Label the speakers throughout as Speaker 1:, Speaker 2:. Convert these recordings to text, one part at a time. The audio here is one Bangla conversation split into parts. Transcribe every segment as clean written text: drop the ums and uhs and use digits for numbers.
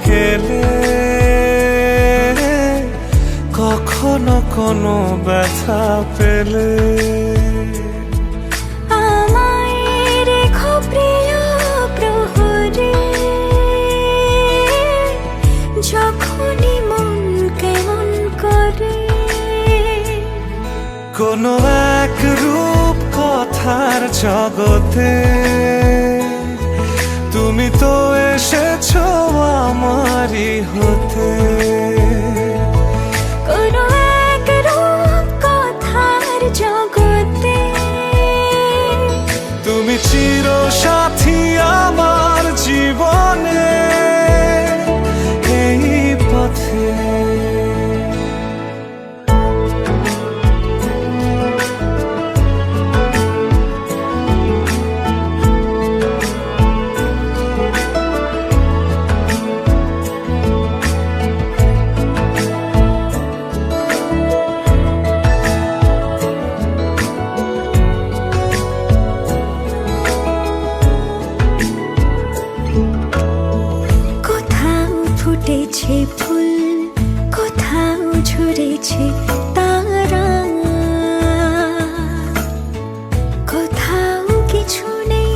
Speaker 1: খেলে কখনো কোনো ব্যথা পেলে
Speaker 2: আমায় রেখো প্রিয় প্রহরে, যখনই মন কেমন করে।
Speaker 1: কোনো এক রূপ কথার জগতে তুমি তো এসেছো আমারই হতে।
Speaker 2: কোনো এক রূপ কথার জগতে
Speaker 1: তুমি চিরসাথী আমার জীবনে এই পথে।
Speaker 2: ফুটেছে ফুল, কোথাও ঝরেছে তারা, কোথাও কিছু নেই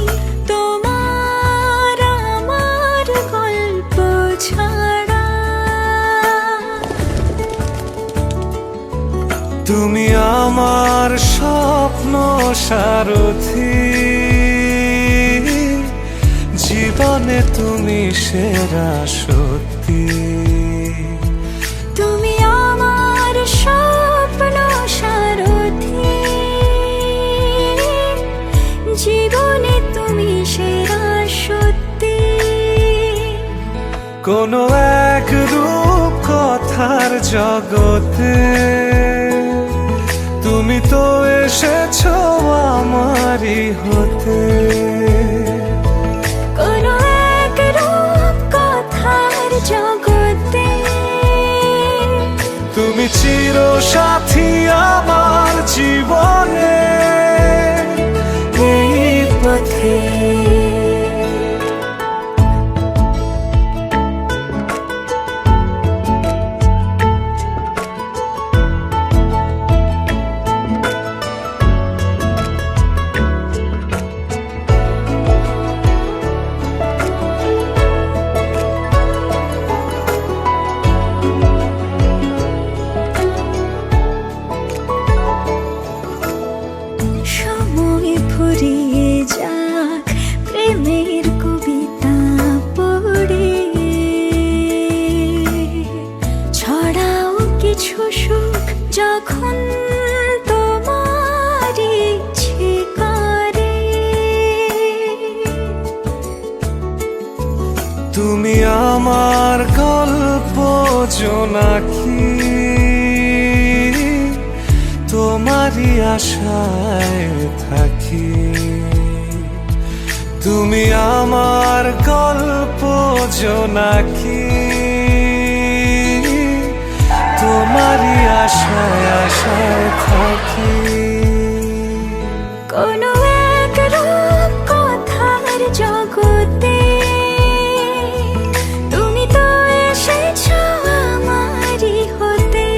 Speaker 2: তোমার আমার গল্প ছাড়া।
Speaker 1: তুমি আমার স্বপ্ন সারথি, জীবনে তুমি সেরা সত্যি।
Speaker 2: তুমি আমার স্বপ্ন সারথি, জীবনে তুমি সেরা সত্যি।
Speaker 1: কোনো এক রূপ কথার জগতে তুমি তো এসেছো আমারই হতে।
Speaker 2: কোনো এক রূপ কথার জগতে
Speaker 1: তুমি চিরসাথী আমার জীবনে এই পথে।
Speaker 2: সময় ফুরিয়ে যাক প্রেমের কবিতা পড়ে, ছড়াও কিছু সুখ যখন তোমার ইচ্ছে করে।
Speaker 1: তুমি আমার গল্প জোনাকি, তোমারই আশায় থাকি। তুমি আমার গল্প জোনাকি, তোমারই আশায় আশায় থাকি।
Speaker 2: কোনো এক রূপ কথার জগতে তুমি তো এসেছো আমারই হতে।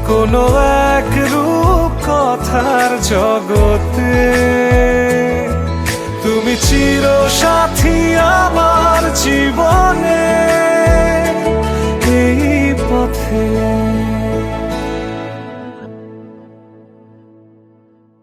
Speaker 1: কোনো এক রূপ কথার জগতে তুমি চিরসাথী আমার জীবনে এই পথে।